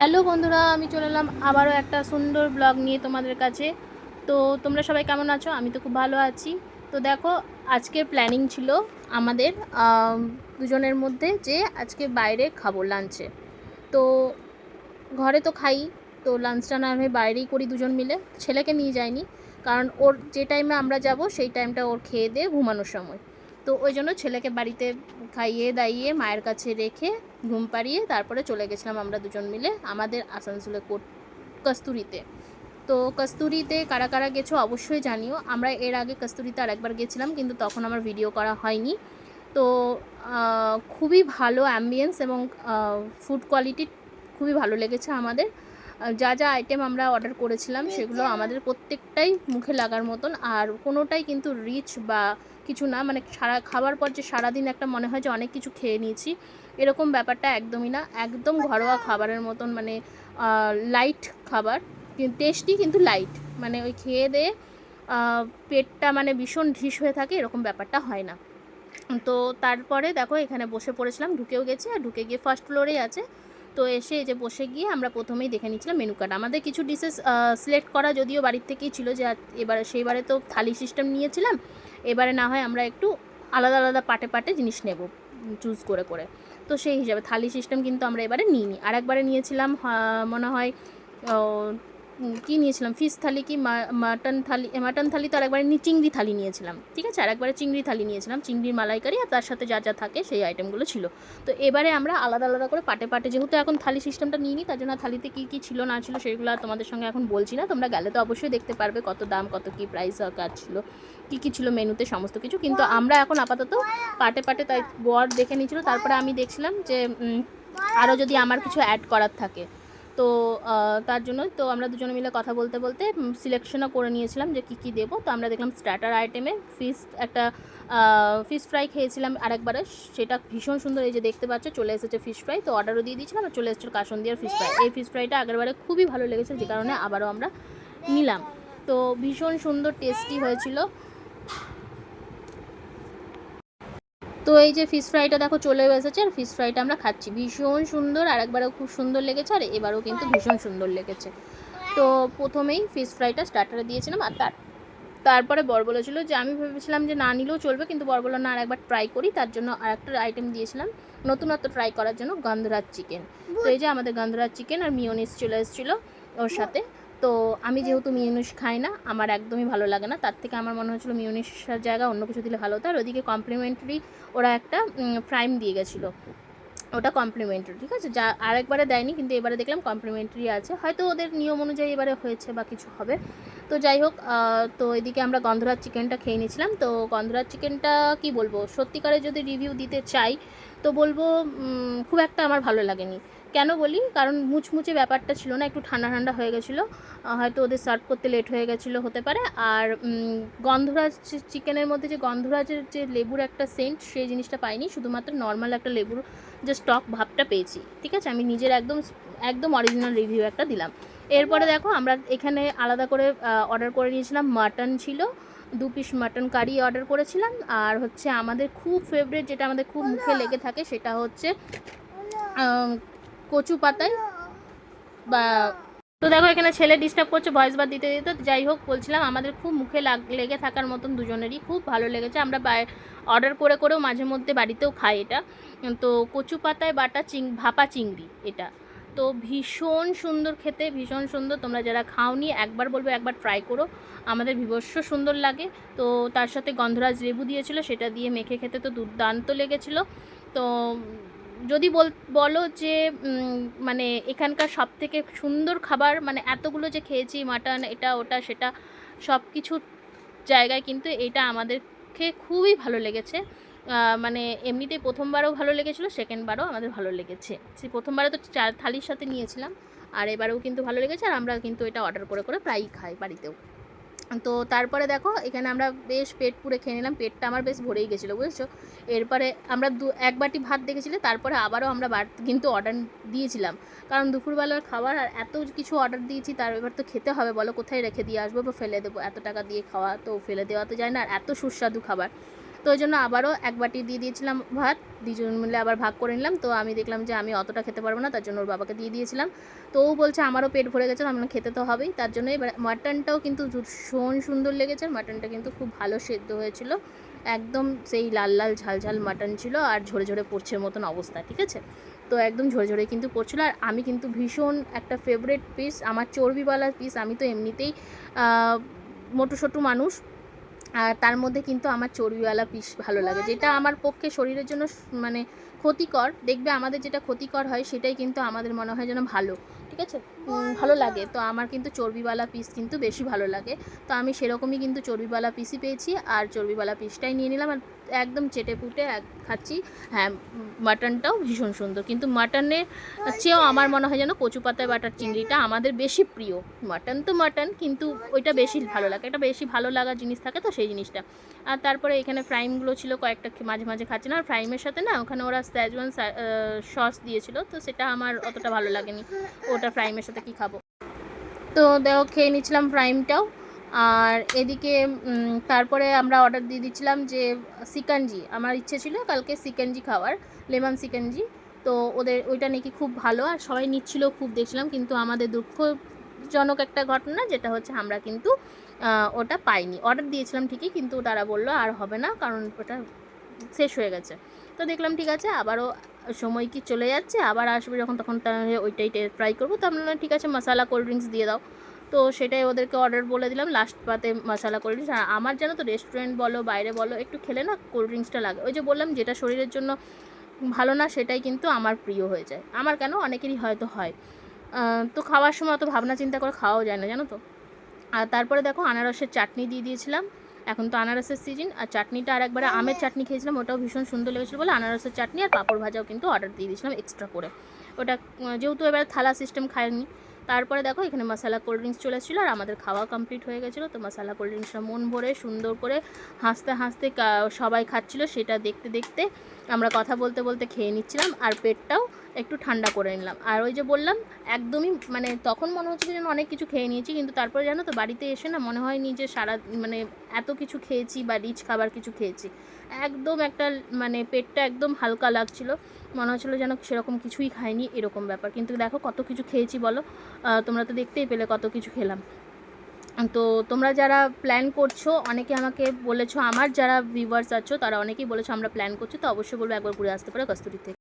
Hello বন্ধুরা, আমি চলে এলাম আবারও একটা সুন্দর ব্লগ নিয়ে তোমাদের কাছে। তো তোমরা সবাই কেমন আছো? আমি তো খুব ভালো আছি। তো দেখো, আজকের প্ল্যানিং ছিল আমাদের দুজনের মধ্যে যে আজকে বাইরে খাবো লাঞ্চে। তো ঘরে তো খাই, তো লাঞ্চটা না হয় বাইরেই করি দুজন মিলে। ছেলেকে নিয়ে যাইনি, কারণ ওর যে টাইমে আমরা যাব সেই টাইমটা ওর খেয়ে দিয়ে ঘুমানোর সময়। তো ওই জন্য ছেলেকে বাড়িতে খাইয়ে দাইয়ে মায়ের কাছে রেখে ঘুম পাড়িয়ে তারপরে চলে গেছিলাম আমরা দুজন মিলে আমাদের আসানসোলে কস্তুরিতে। তো কস্তুরিতে কারা কারা গেছো অবশ্যই জানিও। আমরা এর আগে কস্তুরিতে আরেকবার গেছিলাম, কিন্তু তখন আমার ভিডিও করা হয়নি। তো খুবই ভালো অ্যাম্বিয়েন্স এবং ফুড কোয়ালিটি খুবই ভালো লেগেছে আমাদের। যা যা আইটেম আমরা অর্ডার করেছিলাম সেগুলো আমাদের প্রত্যেকটাই মুখে লাগার মতন, আর কোনোটাই কিন্তু রিচ বা কিছু না, মানে খাবার পর যে সারাদিন একটা মনে হয় যে অনেক কিছু খেয়ে নিয়েছি, এরকম ব্যাপারটা একদমই না। একদম ঘরোয়া খাবারের মতন, মানে লাইট খাবার, টেস্টি কিন্তু লাইট, মানে ওই খেয়ে দিয়ে পেটটা মানে ভীষণ ঢিস হয়ে থাকে এরকম ব্যাপারটা হয় না। তো তারপরে দেখো এখানে বসে পড়েছিলাম, ঢুকেও গেছি, আর ঢুকে গিয়ে ফার্স্ট ফ্লোরেই আছে। তো এসে এই যে বসে গিয়ে আমরা প্রথমেই দেখে নিচ্ছিলাম মেনু কার্ড। আমাদের কিছু ডিশেস সিলেক্ট করা যদিও বাড়ির থেকেই ছিল, যে এবারে সেইবারে তো থালি সিস্টেম নিয়েছিলাম, এবারে না হয় আমরা একটু আলাদা আলাদা পাটে পাটে জিনিস নেব চুজ করে করে। তো সেই হিসাবে থালি সিস্টেম কিন্তু আমরা এবারে নিইনি। আর একবারে নিয়েছিলাম মনে হয় কী নিয়েছিলাম, ফিশ থালি কি মাটন থালি, তো আরেকবারে চিংড়ি থালি নিয়েছিলাম, ঠিক আছে। আর একবারে চিংড়ি থালি নিয়েছিলাম, চিংড়ির মালাইকারি, আর তার সাথে যা যা থাকে সেই আইটেমগুলো ছিল। তো এবারে আমরা আলাদা আলাদা করে পাটে পাটে, যেহেতু এখন থালি সিস্টেমটা নিইনি, তার জন্য থালিতে কী কী ছিল না ছিল সেগুলো আর তোমাদের সঙ্গে এখন বলছি না। তোমরা গেলে তো অবশ্যই দেখতে পারবে কত দাম, কত কী প্রাইস কাজ ছিল, কী কী ছিল মেনুতে সমস্ত কিছু। কিন্তু আমরা এখন আপাতত পাটে পাটে, তাই বর দেখে নিয়েছিল, তারপরে আমি দেখছিলাম যে আরও যদি আমার কিছু অ্যাড করার থাকে। তো তার জন্য তো আমরা দুজনে মিলে কথা বলতে বলতে সিলেকশনও করে নিয়েছিলাম যে কী কী দেবো। তো আমরা দেখলাম স্টার্টার আইটেমে ফিশ ফ্রাই খেয়েছিলাম আরেকবারে, সেটা ভীষণ সুন্দর। এই যে দেখতে পাচ্ছ চলে এসেছে ফিশ ফ্রাই, তো অর্ডারও দিয়ে দিয়েছিলাম, আর চলে এসেছিল কাসন্দিয়ার ফিশ ফ্রাই। এই ফিশ ফ্রাইটা আগেরবারে খুবই ভালো লেগেছে, যে কারণে আবারও আমরা নিলাম। তো ভীষণ সুন্দর টেস্টি হয়েছিল। তো এই যে ফিশ ফ্রাইটা দেখো চলেও এসেছে, আর ফিশ ফ্রাইটা আমরা খাচ্ছি, ভীষণ সুন্দর। আর একবারও খুব সুন্দর লেগেছে, আর এবারও কিন্তু ভীষণ সুন্দর লেগেছে। তো প্রথমেই ফিশ ফ্রাইটা স্টার্টারে দিয়েছিলাম, আর তারপরে বর বলেছিল যে, আমি ভেবেছিলাম যে না নিলেও চলবে, কিন্তু বর বললো না আর একবার ট্রাই করি, তার জন্য আর একটা আইটেম দিয়েছিলাম নতুনত্ব ট্রাই করার জন্য, গন্ধরাজ চিকেন। তো এই যে আমাদের গন্ধরাজ চিকেন আর মিওনিস চলে এসেছিলো ওর সাথে। তো আমি যেহেতু মিওনিস খাই না, আমার একদমই ভালো লাগে না, তার থেকে আমার মনে হচ্ছিলো মিওনিসের জায়গায় অন্য কিছু দিলে ভালো হতো। আর ওদিকে কমপ্লিমেন্টারি ওরা একটা ফ্রাইম দিয়ে গেছিলো, ওটা কমপ্লিমেন্টারি, ঠিক আছে। যা আরেকবারে দেয়নি, কিন্তু এবারে দেখলাম কমপ্লিমেন্টারি আছে, হয়তো ওদের নিয়ম অনুযায়ী এবারে হয়েছে বা কিছু হবে। তো যাই হোক, তো এদিকে আমরা গন্ধরাজ চিকেনটা খেয়ে নিয়েছিলাম। তো গন্ধরাজ চিকেনটা কি বলবো, সত্যিকারে যদি রিভিউ দিতে চাই তো বলবো খুব একটা আমার ভালো লাগেনি। কেন বলি, কারণ মুচমুচে ব্যাপারটা ছিল না, একটু ঠান্ডা ঠান্ডা হয়ে গেছিলো, হয়তো ওদের সার্ভ করতে লেট হয়ে গেছিলো হতে পারে। আর গন্ধরাজ চিকেনের মধ্যে যে গন্ধরাজের যে লেবুর একটা সেন্ট, সেই জিনিসটা পাইনি, শুধুমাত্র নর্মাল একটা লেবুর যে স্টক ভাবটা পেয়েছি, ঠিক আছে। আমি নিজের একদম একদম অরিজিনাল রিভিউ একটা দিলাম। এরপরে দেখো আমরা এখানে আলাদা করে অর্ডার করে নিয়েছিলাম, মাটন ছিল 2 পিস মাটন কারি অর্ডার করেছিলাম। আর হচ্ছে আমাদের খুব ফেভারিট, যেটা আমাদের খুব মুখে লেগে থাকে, সেটা হচ্ছে কচু পাতায় বা। তো দেখো এখানে ছেলে ডিস্টার্ব করছে ভয়েস বার দিতে দিতে। যাই হোক, বলছিলাম আমাদের খুব মুখে লেগে থাকার মতন দুজনেরই খুব ভালো লেগেছে। আমরা অর্ডার করে করেও মাঝে মধ্যে বাড়িতেও খাই এটা। তো কচু পাতায় বাটা ভাপা চিংড়ি এটা, তো ভীষণ সুন্দর খেতে, ভীষণ সুন্দর। তোমরা যারা খাওনি একবার বলবো একবার ট্রাই করো, আমাদের বিভৎস সুন্দর লাগে। তো তার সাথে গন্ধরাজ লেবু দিয়েছিল, সেটা দিয়ে মেখে খেতে তো দুর্দান্ত লেগেছিলো। তো যদি বলো যে মানে এখানকার সবথেকে সুন্দর খাবার, মানে এতগুলো যে খেয়েছি মাটন এটা ওটা সেটা সব কিছু জায়গায়, কিন্তু এটা আমাদেরকে খুবই ভালো লেগেছে। মানে এমনিতেই প্রথমবারও ভালো লেগেছিলো, সেকেন্ডবারও আমাদের ভালো লেগেছে। সেই প্রথমবারে তো থালির সাথে নিয়েছিলাম, আর এবারেও কিন্তু ভালো লেগেছে, আর আমরা কিন্তু এটা অর্ডার করে করে প্রায়ই খাই বাড়িতেও। তো তারপরে দেখো এখানে আমরা বেশ পেট পুরে খেয়ে নিলাম, পেটটা আমার বেশ ভরেই গেছিলো, বুঝেছো। এরপরে আমরা এক বাটি ভাত দেখেছিলে, তারপরে আবারও আমরা কিন্তু অর্ডার দিয়েছিলাম, কারণ দুপুরবেলার খাবার আর এত কিছু অর্ডার দিয়েছি, তার এবার তো খেতে হবে, বলো কোথায় রেখে দিয়ে আসবো বা ফেলে দেবো, এত টাকা দিয়ে খাওয়া তো ফেলে দেওয়া তো যায় না, আর এত সুস্বাদু খাবার। তো ওই জন্য আবারও এক বাটি দিয়ে দিয়েছিলাম ভাত, দুজন মিলে আবার ভাগ করে নিলাম। তো আমি দেখলাম যে আমি অতটা খেতে পারবো না, তার জন্য ওর বাবাকে দিয়ে দিয়েছিলাম। তো ও বলছে আমারও পেট ভরে গেছে, আমরা খেতে তো হবেই, তার জন্য। এবার মাটনটাও কিন্তু ভীষণ সুন্দর লেগেছে, মাটনটা কিন্তু খুব ভালো সেদ্ধ হয়েছিল, একদম সেই লাল লাল ঝাল ঝাল মাটন ছিল, আর ঝরে ঝরে পড়ছে মতন অবস্থা, ঠিক আছে। তো একদম ঝরে ঝরে কিন্তু পড়ছিল। আর আমি কিন্তু ভীষণ একটা ফেভারিট পিস, আমার চর্বিওয়ালা পিস, আমি তো এমনিতেই মোটু সোটু মানুষ, আর তার মধ্যে কিন্তু আমার চর্বিওয়ালা পিস ভালো লাগে, যেটা আমার পক্ষে শরীরের জন্য মানে ক্ষতিকর। দেখবে আমাদের যেটা ক্ষতিকর হয় সেটাই কিন্তু আমাদের মনে হয় যেন ভালো, ঠিক আছে, ভালো লাগে। তো আমার কিন্তু চর্বিওয়ালা পিস কিন্তু বেশি ভালো লাগে, তো আমি সেরকমই কিন্তু চর্বিওয়ালা পিসই পেয়েছি, আর চর্বিওয়ালা পিসটাই নিয়ে নিলাম, আর একদম চেটে পুটে খাচ্ছি। হ্যাঁ, মাটনটাও ভীষণ সুন্দর, কিন্তু মাটনের চেয়েও আমার মনে হয় যেন কচু পাতায় বাটার চিংড়িটা আমাদের বেশি প্রিয়। মাটন তো মাটন, কিন্তু ওইটা বেশি ভালো লাগে, একটা বেশি ভালো লাগার জিনিস থাকে তো সেই জিনিসটা। আর তারপরে এখানে ফ্রাইমগুলো ছিল কয়েকটা, মাঝে মাঝে খাচ্ছি না। আর ফ্রাইমের সাথে না ওখানে ওরা স্যাজওয়ান সস দিয়েছিল, তো সেটা আমার অতটা ভালো লাগেনি, ওটা ফ্রাইমের সাথে কি খাবো। তো দেখো খেয়ে নিচ্ছিলাম ফ্রাইমটাও। আর এদিকে তারপরে আমরা অর্ডার দিয়ে দিচ্ছিলাম যে চিকেনজি, আমার ইচ্ছে ছিল কালকে চিকেনজি খাওয়ার, লেমন চিকেনজি। তো ওদের ওইটা নাকি খুব ভালো, আর সবাই নিচ্ছিল খুব, দেখছিলাম। কিন্তু আমাদের দুঃখজনক একটা ঘটনা, যেটা হচ্ছে আমরা কিন্তু ওটা পাইনি। অর্ডার দিয়েছিলাম ঠিকই, কিন্তু তারা বললো আর হবে না, কারণ ওটা শেষ হয়ে গেছে। তো দেখলাম ঠিক আছে, আবারও সময় কি চলে যাচ্ছে, আবার আসবে যখন, তখন তাহলে ওইটাই ট্রাই করবো। তো আমরা ঠিক আছে, মশালা কোল্ড ড্রিঙ্কস দিয়ে দাও। তো সেটাই ওদেরকে অর্ডার বলে দিলাম, লাস্ট পাতে মশালা কোল্ড ড্রিঙ্কস। আর আমার জানো তো রেস্টুরেন্ট বলো বাইরে বলো, একটু খেলে না কোল্ড ড্রিঙ্কসটা লাগে। ওই যে বললাম, যেটা শরীরের জন্য ভালো না সেটাই কিন্তু আমার প্রিয় হয়ে যায়, আমার কেন, অনেকেরই হয়তো হয়। তো খাওয়ার সময় অত ভাবনা চিন্তা করে খাওয়াও যায় না, জানো তো। আর তারপরে দেখো আনারসের চাটনি দিয়ে দিয়েছিলাম, এখন তো আনারসের সিজন। আর চাটনিটা আর একবারে আমের চাটনি খেয়েছিলাম, ওটাও ভীষণ সুন্দর লেগেছিলো বলে আনারসের চাটনি আর পাঁপড় ভাজাও কিন্তু অর্ডার দিয়ে দিয়েছিলাম এক্সট্রা করে। ওটা যেহেতু এবার থালা সিস্টেম খায়নি। তারপরে দেখো এখানে মশালা কোল্ড ড্রিঙ্কস চলে এসেছিলো, আর আমাদের খাওয়া কমপ্লিট হয়ে গেছিলো। তো মশালা কোল্ড ড্রিঙ্কসটা মন ভরে সুন্দর করে হাসতে হাসতে সবাই খাচ্ছিলো, সেটা দেখতে দেখতে আমরা কথা বলতে বলতে খেয়ে নিচ্ছিলাম, আর পেটটাও একটু ঠান্ডা করে নিলাম। আর ওই যে বললাম, একদমই মানে তখন মনে হচ্ছিল যেন অনেক কিছু খেয়ে নিয়েছি, কিন্তু তারপরে জানো তো বাড়িতে এসে না মনে হয়নি যে সারা মানে এত কিছু খেয়েছি বা রিচ খাবার কিছু খেয়েছি। একদম একটা মানে পেটটা একদম হালকা লাগছিল, মনে হচ্ছিলো যেন সেরকম কিছুই খাইনি, এরকম ব্যাপার। কিন্তু দেখো কত কিছু খেয়েছি বলো, তোমরা তো দেখতেই পেলে কত কিছু খেলাম। তো তোমরা যারা প্ল্যান করছো, অনেকে আমাকে বলেছো, আমার যারা ভিউয়ার্স আছো তারা অনেকেই বলেছো আমরা প্ল্যান করছি, তো অবশ্যই বলবো একবার ঘুরে আসতে পারো কস্তুরী থেকে।